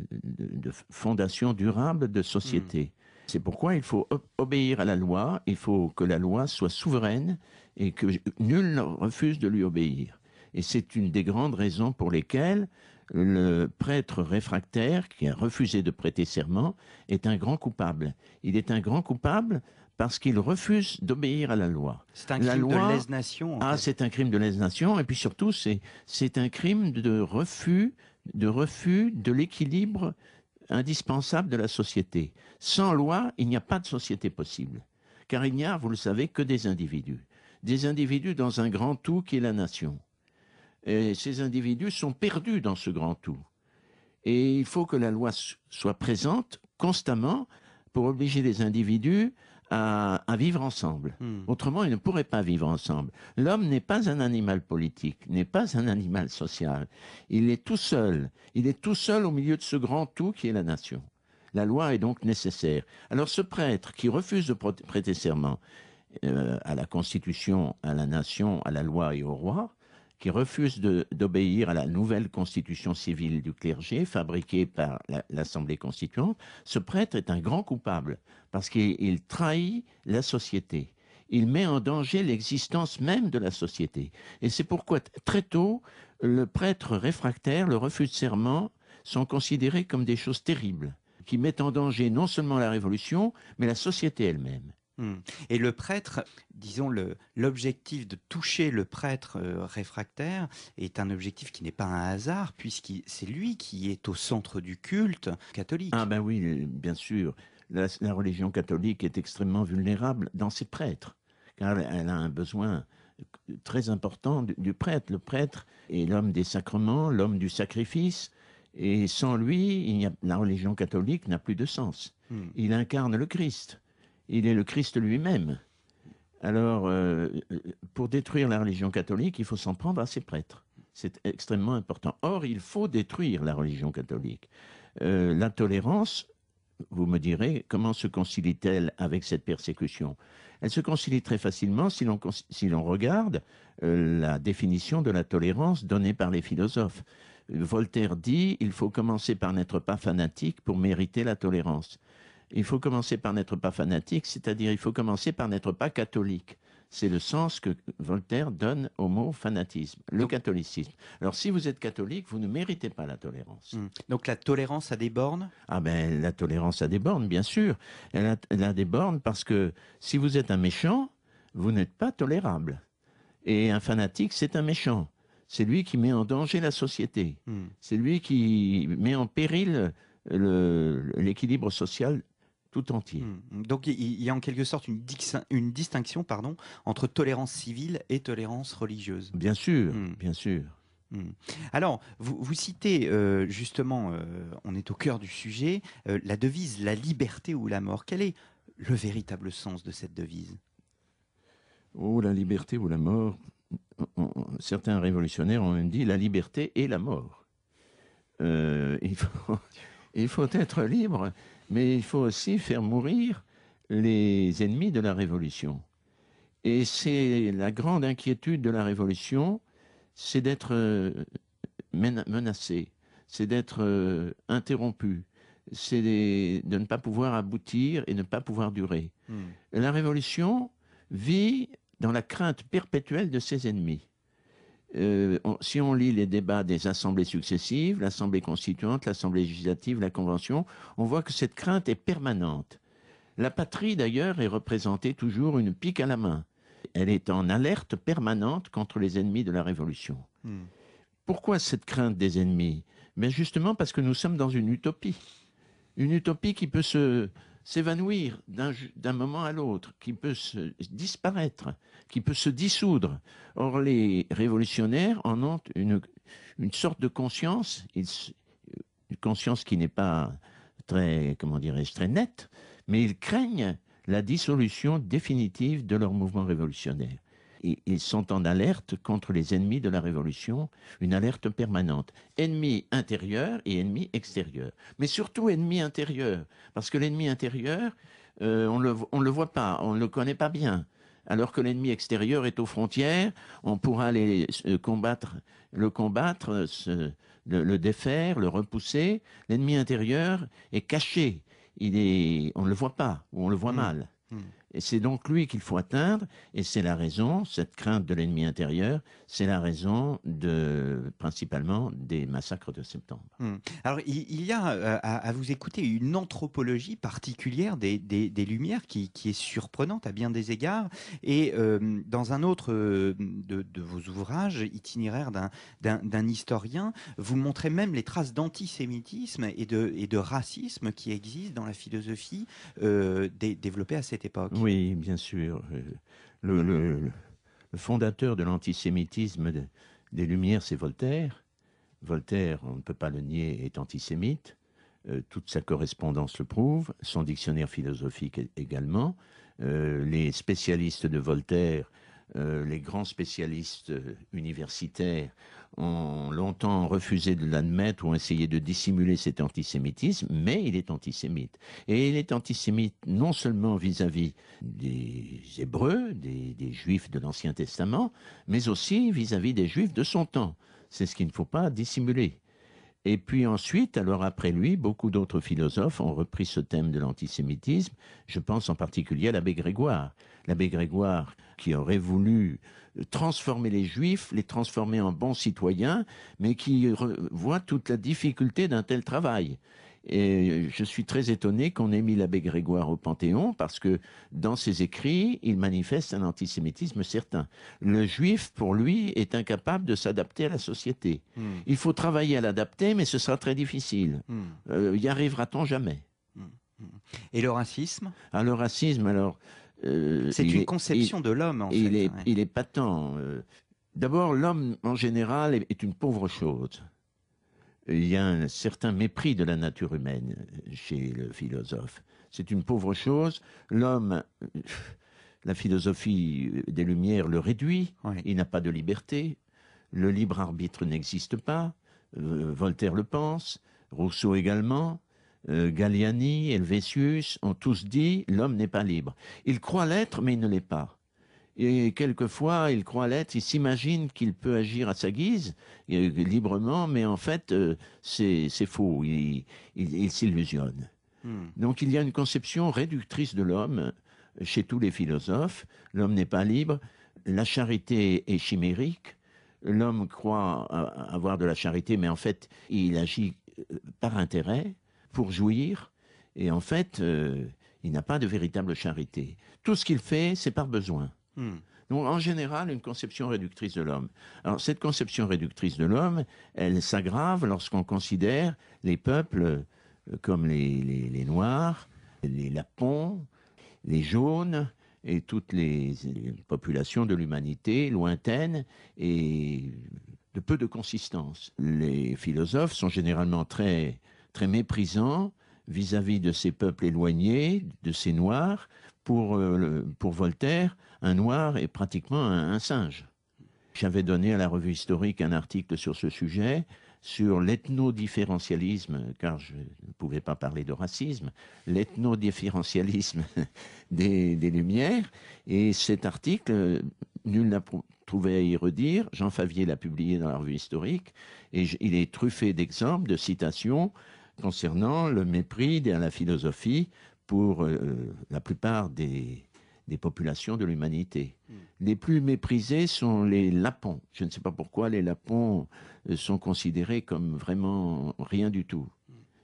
S3: fondation durable de société. C'est pourquoi il faut obéir à la loi, il faut que la loi soit souveraine et que nul ne refuse de lui obéir. Et c'est une des grandes raisons pour lesquelles le prêtre réfractaire qui a refusé de prêter serment est un grand coupable. Il est un grand coupable parce qu'il refuse d'obéir à la loi.
S1: C'est un crime de lèse-nation.
S3: C'est un crime de lèse-nation, et puis surtout, c'est un crime de refus de l'équilibre indispensable de la société. Sans loi, il n'y a pas de société possible. Car il n'y a, vous le savez, que des individus. Des individus dans un grand tout qui est la nation. Et ces individus sont perdus dans ce grand tout. Et il faut que la loi soit présente constamment pour obliger les individus à vivre ensemble. Autrement, ils ne pourraient pas vivre ensemble. L'homme n'est pas un animal politique, n'est pas un animal social. Il est tout seul. Il est tout seul au milieu de ce grand tout qui est la nation. La loi est donc nécessaire. Alors ce prêtre qui refuse de prêter serment à la Constitution, à la nation, à la loi et au roi, qui refuse d'obéir à la nouvelle constitution civile du clergé fabriquée par l'Assemblée constituante, ce prêtre est un grand coupable parce qu'il trahit la société. Il met en danger l'existence même de la société. Et c'est pourquoi très tôt, le prêtre réfractaire, le refus de serment sont considérés comme des choses terribles qui mettent en danger non seulement la Révolution, mais la société elle-même.
S1: Et le prêtre, disons, l'objectif de toucher le prêtre réfractaire est un objectif qui n'est pas un hasard, puisque c'est lui qui est au centre du culte catholique.
S3: Ah ben oui, bien sûr. La religion catholique est extrêmement vulnérable dans ses prêtres, car elle a un besoin très important du prêtre. Le prêtre est l'homme des sacrements, l'homme du sacrifice, et sans lui, la religion catholique n'a plus de sens. Il incarne le Christ. Il est le Christ lui-même. Alors, pour détruire la religion catholique, il faut s'en prendre à ses prêtres. C'est extrêmement important. Or, il faut détruire la religion catholique. La tolérance, vous me direz, comment se concilie-t-elle avec cette persécution? Elle se concilie très facilement si l'on regarde la définition de la tolérance donnée par les philosophes. Voltaire dit « Il faut commencer par n'être pas fanatique pour mériter la tolérance ». Il faut commencer par n'être pas fanatique, c'est-à-dire il faut commencer par n'être pas catholique. C'est le sens que Voltaire donne au mot fanatisme, le catholicisme. Alors si vous êtes catholique, vous ne méritez pas la tolérance.
S1: Donc la tolérance a des bornes?
S3: Ah ben la tolérance a des bornes, bien sûr. Elle a des bornes parce que si vous êtes un méchant, vous n'êtes pas tolérable. Et un fanatique, c'est un méchant. C'est lui qui met en danger la société. C'est lui qui met en péril l'équilibre social tout entier.
S1: Donc il y a en quelque sorte une distinction entre tolérance civile et tolérance religieuse.
S3: Bien sûr, bien sûr.
S1: Alors, vous citez justement, on est au cœur du sujet, la devise « la liberté ou la mort ». Quel est le véritable sens de cette devise?
S3: Oh, la liberté ou la mort. Certains révolutionnaires ont même dit « la liberté et la mort ». Il faut être libre, mais il faut aussi faire mourir les ennemis de la Révolution. Et c'est la grande inquiétude de la Révolution, c'est d'être menacé, c'est d'être interrompu, c'est de ne pas pouvoir aboutir et ne pas pouvoir durer. La Révolution vit dans la crainte perpétuelle de ses ennemis. Si on lit les débats des assemblées successives, l'Assemblée constituante, l'Assemblée législative, la Convention, on voit que cette crainte est permanente. La patrie, d'ailleurs, est représentée toujours une pique à la main. Elle est en alerte permanente contre les ennemis de la Révolution. Pourquoi cette crainte des ennemis? Mais justement parce que nous sommes dans une utopie qui peut s'évanouir d'un moment à l'autre, qui peut se disparaître, qui peut se dissoudre. Or, les révolutionnaires en ont une sorte de conscience, une conscience qui n'est pas très, comment dirais-je, très nette, mais ils craignent la dissolution définitive de leur mouvement révolutionnaire. Ils sont en alerte contre les ennemis de la Révolution, une alerte permanente. Ennemis intérieurs et ennemis extérieurs. Mais surtout ennemis intérieurs, parce que l'ennemi intérieur, on le voit pas, on ne le connaît pas bien. Alors que l'ennemi extérieur est aux frontières, on pourra aller le combattre, le défaire, le repousser. L'ennemi intérieur est caché, on ne le voit pas, ou on le voit mal. Et c'est donc lui qu'il faut atteindre, et c'est la raison, cette crainte de l'ennemi intérieur, c'est la raison principalement des massacres de septembre.
S1: Alors, il y a, à vous écouter, une anthropologie particulière des Lumières qui est surprenante à bien des égards. Et dans un autre de vos ouvrages, Itinéraire d'un historien, vous montrez même les traces d'antisémitisme et de racisme qui existent dans la philosophie développée à cette époque.
S3: Oui, bien sûr. Le fondateur de l'antisémitisme des Lumières, c'est Voltaire. Voltaire, on ne peut pas le nier, est antisémite. Toute sa correspondance le prouve, son dictionnaire philosophique également. Les spécialistes de Voltaire, les grands spécialistes universitaires ont longtemps refusé de l'admettre ou essayé de dissimuler cet antisémitisme, mais il est antisémite. Et il est antisémite non seulement vis-à-vis des Hébreux, des Juifs de l'Ancien Testament, mais aussi vis-à-vis des Juifs de son temps. C'est ce qu'il ne faut pas dissimuler. Et puis ensuite, alors après lui, beaucoup d'autres philosophes ont repris ce thème de l'antisémitisme. Je pense en particulier à l'abbé Grégoire. L'abbé Grégoire qui aurait voulu transformer les Juifs, les transformer en bons citoyens, mais qui voit toute la difficulté d'un tel travail. Et je suis très étonné qu'on ait mis l'abbé Grégoire au Panthéon, parce que dans ses écrits, il manifeste un antisémitisme certain. Le Juif, pour lui, est incapable de s'adapter à la société. Il faut travailler à l'adapter, mais ce sera très difficile. Y arrivera-t-on jamais?
S1: Et le racisme?
S3: Le racisme, alors...
S1: c'est une conception de l'homme, en fait.
S3: Il est patent. D'abord, l'homme, en général, est une pauvre chose. Il y a un certain mépris de la nature humaine chez le philosophe. C'est une pauvre chose. L'homme, la philosophie des Lumières le réduit. Oui. Il n'a pas de liberté. Le libre arbitre n'existe pas. Voltaire le pense. Rousseau également. Galliani, Helvétius ont tous dit « l'homme n'est pas libre ». Il croit l'être, mais il ne l'est pas. Et quelquefois, il croit l'être, il s'imagine qu'il peut agir à sa guise, librement, mais en fait, c'est faux, il s'illusionne. Donc il y a une conception réductrice de l'homme chez tous les philosophes. L'homme n'est pas libre, la charité est chimérique, l'homme croit avoir de la charité, mais en fait, il agit par intérêt, pour jouir, et en fait, il n'a pas de véritable charité. Tout ce qu'il fait, c'est par besoin. Donc, en général, une conception réductrice de l'homme. Alors, cette conception réductrice de l'homme, elle s'aggrave lorsqu'on considère les peuples comme les Noirs, les Lapons, les Jaunes, et toutes les populations de l'humanité lointaines et de peu de consistance. Les philosophes sont généralement très méprisants vis-à-vis de ces peuples éloignés, de ces Noirs. Pour Voltaire, un Noir est pratiquement un singe. J'avais donné à la Revue Historique un article sur ce sujet. sur l'ethnodifférentialisme, car je ne pouvais pas parler de racisme, l'ethnodifférentialisme des Lumières. Et cet article, nul n'a trouvé à y redire. Jean Favier l'a publié dans la revue historique, et il est truffé d'exemples, de citations concernant le mépris de la philosophie pour la plupart des populations de l'humanité. Les plus méprisés sont les Lapons. Je ne sais pas pourquoi les Lapons sont considérés comme vraiment rien du tout.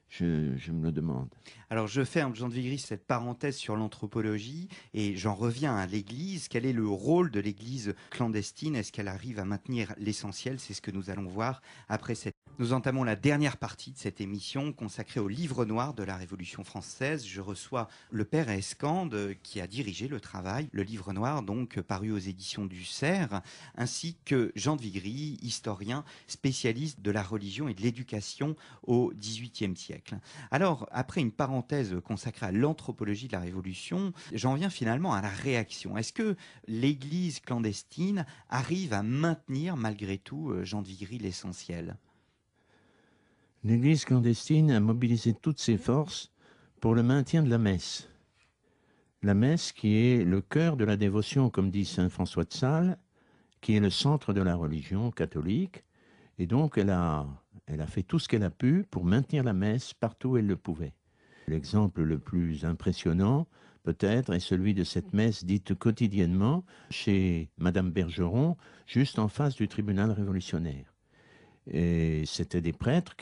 S3: Je me le demande.
S1: Alors je ferme, Jean de Vigry, cette parenthèse sur l'anthropologie et j'en reviens à l'Église. Quel est le rôle de l'Église clandestine? Est-ce qu'elle arrive à maintenir l'essentiel? C'est ce que nous allons voir après cette... Nous entamons la dernière partie de cette émission consacrée au livre noir de la Révolution française. Je reçois le père Escande qui a dirigé le travail, le livre noir donc paru aux éditions du Cerf, ainsi que Jean de Vigry, historien spécialiste de la religion et de l'éducation au XVIIIe siècle. Alors, après une parenthèse consacrée à l'anthropologie de la Révolution, j'en viens finalement à la réaction. Est-ce que l'Église clandestine arrive à maintenir malgré tout, Jean de Vigry, l'essentiel ?
S3: L'Église clandestine a mobilisé toutes ses forces pour le maintien de la messe. La messe qui est le cœur de la dévotion, comme dit saint François de Sales, qui est le centre de la religion catholique. Et donc, elle a fait tout ce qu'elle a pu pour maintenir la messe partout où elle le pouvait. L'exemple le plus impressionnant, peut-être, est celui de cette messe dite quotidiennement chez Madame Bergeron, juste en face du tribunal révolutionnaire. Et c'était des prêtres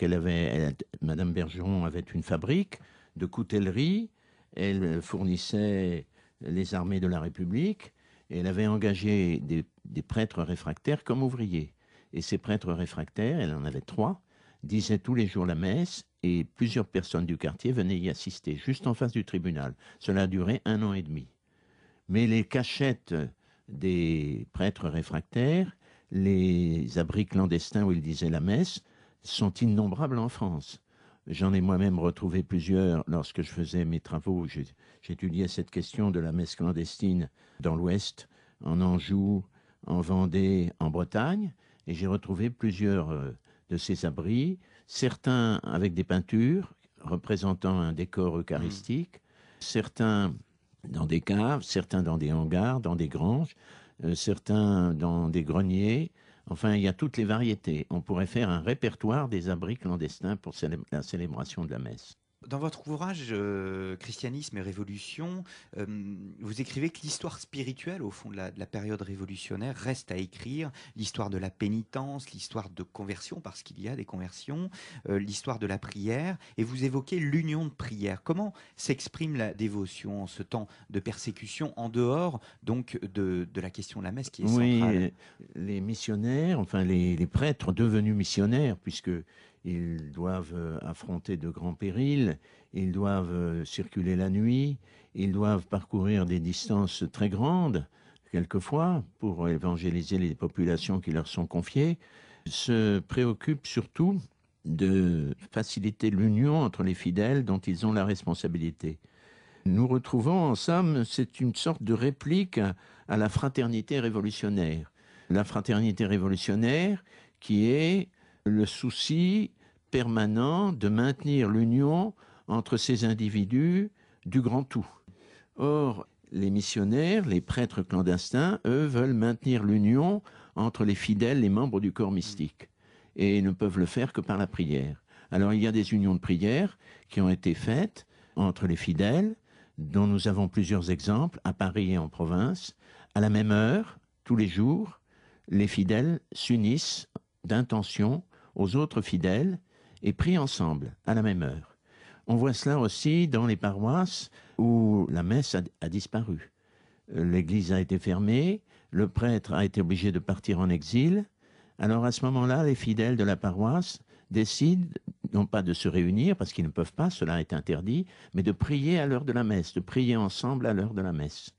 S3: Madame Bergeron avait une fabrique de coutellerie, elle fournissait les armées de la République, et elle avait engagé des prêtres réfractaires comme ouvriers. Et ces prêtres réfractaires, elle en avait 3, disaient tous les jours la messe, et plusieurs personnes du quartier venaient y assister, juste en face du tribunal. Cela a duré 1 an et demi. Mais les cachettes des prêtres réfractaires, les abris clandestins où ils disaient la messe, sont innombrables en France. J'en ai moi-même retrouvé plusieurs lorsque je faisais mes travaux. J'étudiais cette question de la messe clandestine dans l'Ouest, en Anjou, en Vendée, en Bretagne, et j'ai retrouvé plusieurs de ces abris, certains avec des peintures représentant un décor eucharistique, certains dans des caves, certains dans des hangars, dans des granges, certains dans des greniers. Enfin, il y a toutes les variétés. On pourrait faire un répertoire des abris clandestins pour la célébration de la messe.
S1: Dans votre ouvrage Christianisme et Révolution, vous écrivez que l'histoire spirituelle, au fond de la période révolutionnaire, reste à écrire. L'histoire de la pénitence, l'histoire de conversion, parce qu'il y a des conversions, l'histoire de la prière. Et vous évoquez l'union de prière. Comment s'exprime la dévotion en ce temps de persécution, en dehors donc de la question de la messe qui est centrale?
S3: Oui, les missionnaires, enfin les prêtres devenus missionnaires, puisque ils doivent affronter de grands périls, ils doivent circuler la nuit, ils doivent parcourir des distances très grandes, quelquefois, pour évangéliser les populations qui leur sont confiées, se préoccupent surtout de faciliter l'union entre les fidèles dont ils ont la responsabilité. Nous retrouvons, en somme, c'est une sorte de réplique à la fraternité révolutionnaire. La fraternité révolutionnaire qui est le souci permanent de maintenir l'union entre ces individus du grand tout. Or, les missionnaires, les prêtres clandestins, eux, veulent maintenir l'union entre les fidèles, les membres du corps mystique, et ne peuvent le faire que par la prière. Alors, il y a des unions de prière qui ont été faites entre les fidèles, dont nous avons plusieurs exemples, à Paris et en province. À la même heure, tous les jours, les fidèles s'unissent d'intention aux autres fidèles et prient ensemble à la même heure. On voit cela aussi dans les paroisses où la messe a disparu. L'église a été fermée, le prêtre a été obligé de partir en exil. Alors à ce moment-là, les fidèles de la paroisse décident non pas de se réunir, parce qu'ils ne peuvent pas, cela est interdit, mais de prier à l'heure de la messe, de prier ensemble à l'heure de la messe,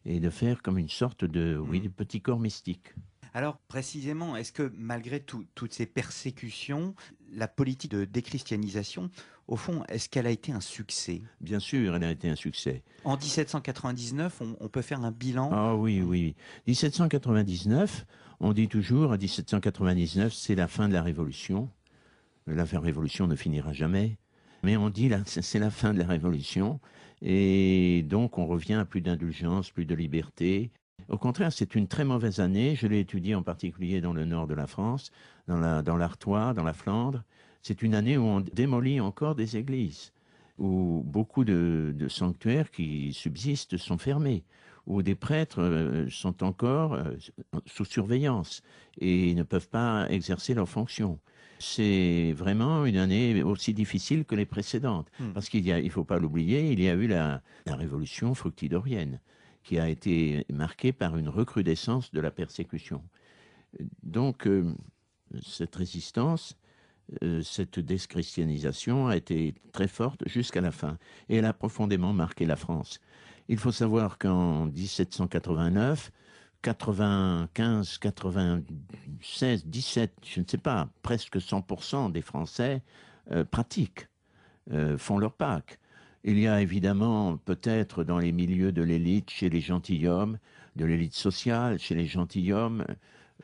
S3: et de faire comme une sorte de petit corps mystique.
S1: Alors, précisément, est-ce que malgré toutes ces persécutions, la politique de déchristianisation, au fond, est-ce qu'elle a été un succès?
S3: Bien sûr, elle a été un succès.
S1: En 1799, on peut faire un bilan?
S3: Ah oui, oui. 1799, on dit toujours, à 1799, c'est la fin de la Révolution. La révolution ne finira jamais. Mais on dit là, c'est la fin de la révolution. Et donc, on revient à plus d'indulgence, plus de liberté. Au contraire, c'est une très mauvaise année. Je l'ai étudié en particulier dans le nord de la France, dans l'Artois, dans la Flandre. C'est une année où on démolit encore des églises, où beaucoup de sanctuaires qui subsistent sont fermés, où des prêtres sont encore sous surveillance et ne peuvent pas exercer leurs fonctions. C'est vraiment une année aussi difficile que les précédentes, parce il ne faut pas l'oublier, il y a eu la révolution fructidorienne, qui a été marquée par une recrudescence de la persécution. Donc, cette résistance, cette déschristianisation a été très forte jusqu'à la fin, et elle a profondément marqué la France. Il faut savoir qu'en 1789, 95, 96, 17, je ne sais pas, presque 100% des Français pratiquent, font leur Pâques. Il y a évidemment, peut-être dans les milieux de l'élite, chez les gentilshommes, de l'élite sociale, chez les gentilshommes,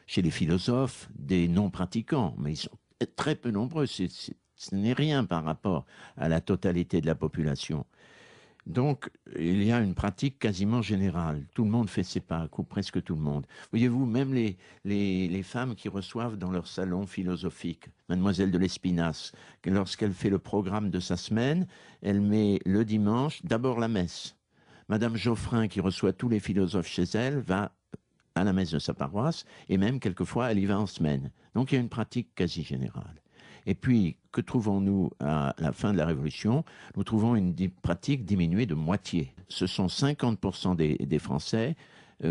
S3: chez les philosophes, des non-pratiquants, mais ils sont très peu nombreux, ce n'est rien par rapport à la totalité de la population. Donc, il y a une pratique quasiment générale. Tout le monde fait ses Pâques, ou presque tout le monde. Voyez-vous, même les femmes qui reçoivent dans leur salon philosophique, Mademoiselle de l'Espinasse, lorsqu'elle fait le programme de sa semaine, elle met le dimanche d'abord la messe. Madame Geoffrin, qui reçoit tous les philosophes chez elle, va à la messe de sa paroisse, et même quelquefois, elle y va en semaine. Donc, il y a une pratique quasi générale. Et puis, que trouvons-nous à la fin de la Révolution? Nous trouvons une pratique diminuée de moitié. Ce sont 50% des Français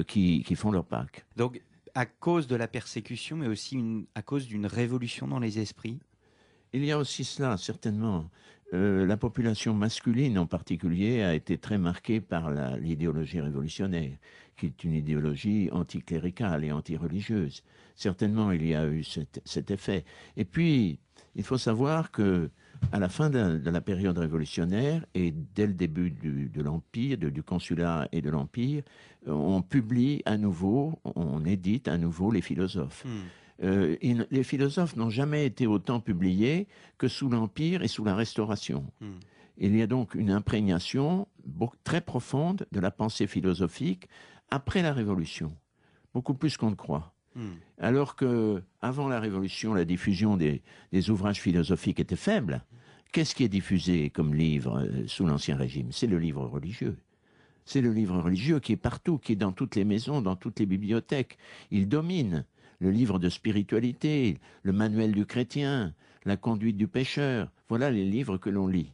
S3: qui font leur Pâques.
S1: Donc, à cause de la persécution, mais aussi à cause d'une révolution dans les esprits?
S3: Il y a aussi cela, certainement. La population masculine en particulier a été très marquée par l'idéologie révolutionnaire, qui est une idéologie anticléricale et anti-religieuse. Certainement, il y a eu cet effet. Et puis, il faut savoir que à la fin de la période révolutionnaire et dès le début de l'Empire, du consulat et de l'Empire, on publie à nouveau, on édite à nouveau les philosophes. Les philosophes n'ont jamais été autant publiés que sous l'Empire et sous la Restauration. Il y a donc une imprégnation très profonde de la pensée philosophique après la Révolution, beaucoup plus qu'on ne croit. Alors qu'avant la Révolution, la diffusion des ouvrages philosophiques était faible. Qu'est-ce qui est diffusé comme livre sous l'Ancien Régime? C'est le livre religieux. C'est le livre religieux qui est partout, qui est dans toutes les maisons, dans toutes les bibliothèques. Il domine. Le livre de spiritualité, le manuel du chrétien, la conduite du pécheur. Voilà les livres que l'on lit.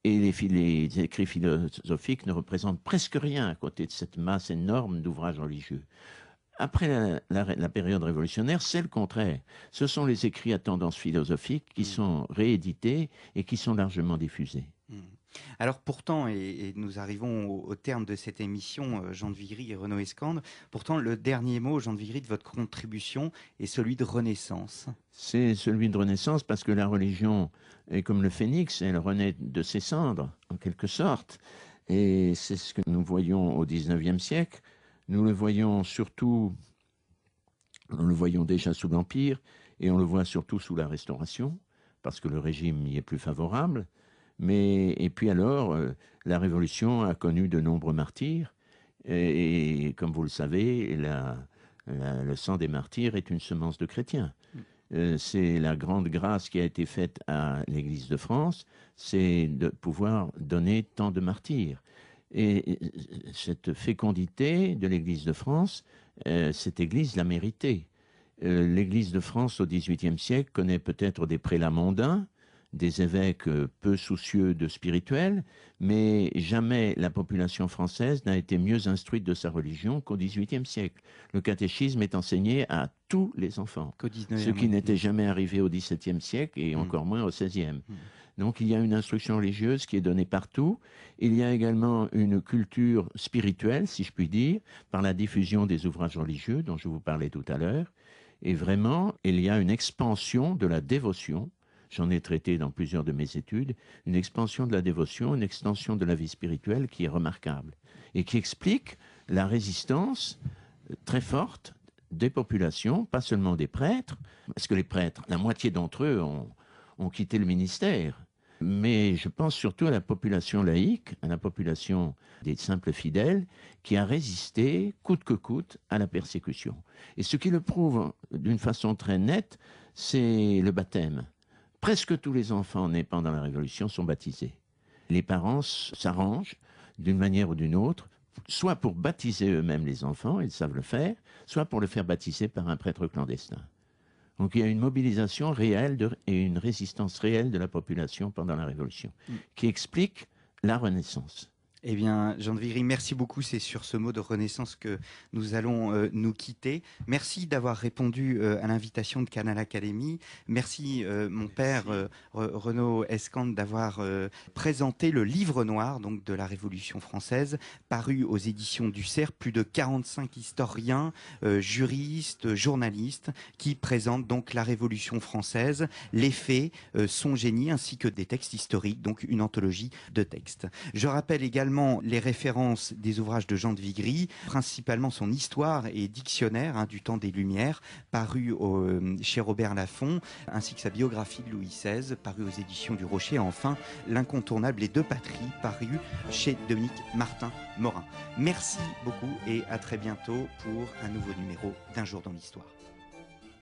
S3: Et les écrits philosophiques ne représentent presque rien à côté de cette masse énorme d'ouvrages religieux. Après la période révolutionnaire, c'est le contraire. Ce sont les écrits à tendance philosophique qui sont réédités et qui sont largement diffusés.
S1: Alors pourtant, et nous arrivons au terme de cette émission, Jean de Vigry et Renaud Escande, pourtant le dernier mot, Jean de Vigry, de votre contribution est celui de renaissance.
S3: C'est celui de renaissance parce que la religion est comme le phénix, elle renaît de ses cendres, en quelque sorte. Et c'est ce que nous voyons au XIXe siècle. Nous le voyons surtout, on le voyons déjà sous l'Empire, et on le voit surtout sous la Restauration, parce que le régime y est plus favorable. Et puis alors, la Révolution a connu de nombreux martyrs, et comme vous le savez, le sang des martyrs est une semence de chrétiens. C'est la grande grâce qui a été faite à l'Église de France, c'est de pouvoir donner tant de martyrs. Et cette fécondité de l'Église de France, cette Église l'a méritée. L'Église de France au XVIIIe siècle connaît peut-être des prélats mondains, des évêques peu soucieux de spirituel, mais jamais la population française n'a été mieux instruite de sa religion qu'au XVIIIe siècle. Le catéchisme est enseigné à tous les enfants, ce qui n'était jamais arrivé au XVIIe siècle et encore moins au XVIe. Donc il y a une instruction religieuse qui est donnée partout. Il y a également une culture spirituelle, si je puis dire, par la diffusion des ouvrages religieux dont je vous parlais tout à l'heure. Et vraiment, il y a une expansion de la dévotion. J'en ai traité dans plusieurs de mes études, une expansion de la dévotion, une extension de la vie spirituelle qui est remarquable et qui explique la résistance très forte des populations, pas seulement des prêtres, parce que les prêtres, la moitié d'entre eux ont quitté le ministère. Mais je pense surtout à la population laïque, à la population des simples fidèles, qui a résisté coûte que coûte à la persécution. Et ce qui le prouve d'une façon très nette, c'est le baptême. Presque tous les enfants nés pendant la Révolution sont baptisés. Les parents s'arrangent d'une manière ou d'une autre, soit pour baptiser eux-mêmes les enfants, ils savent le faire, soit pour le faire baptiser par un prêtre clandestin. Donc il y a une mobilisation réelle et une résistance réelle de la population pendant la Révolution, qui explique la Renaissance.
S1: Eh bien, Jean de Vigry, merci beaucoup. C'est sur ce mot de renaissance que nous allons nous quitter. Merci d'avoir répondu à l'invitation de Canal Académie. Merci, mon père, Renaud Escande, d'avoir présenté le livre noir donc, de la Révolution française, paru aux éditions du Cerf. Plus de 45 historiens, juristes, journalistes, qui présentent donc la Révolution française, les faits, son génie, ainsi que des textes historiques, donc une anthologie de textes. Je rappelle également les références des ouvrages de Jean de Vigry, principalement son histoire et dictionnaire du temps des Lumières, paru chez Robert Laffont, ainsi que sa biographie de Louis XVI, paru aux éditions du Rocher, et enfin l'incontournable Les Deux Patries, paru chez Dominique Martin-Morin. Merci beaucoup et à très bientôt pour un nouveau numéro d'Un jour dans l'histoire.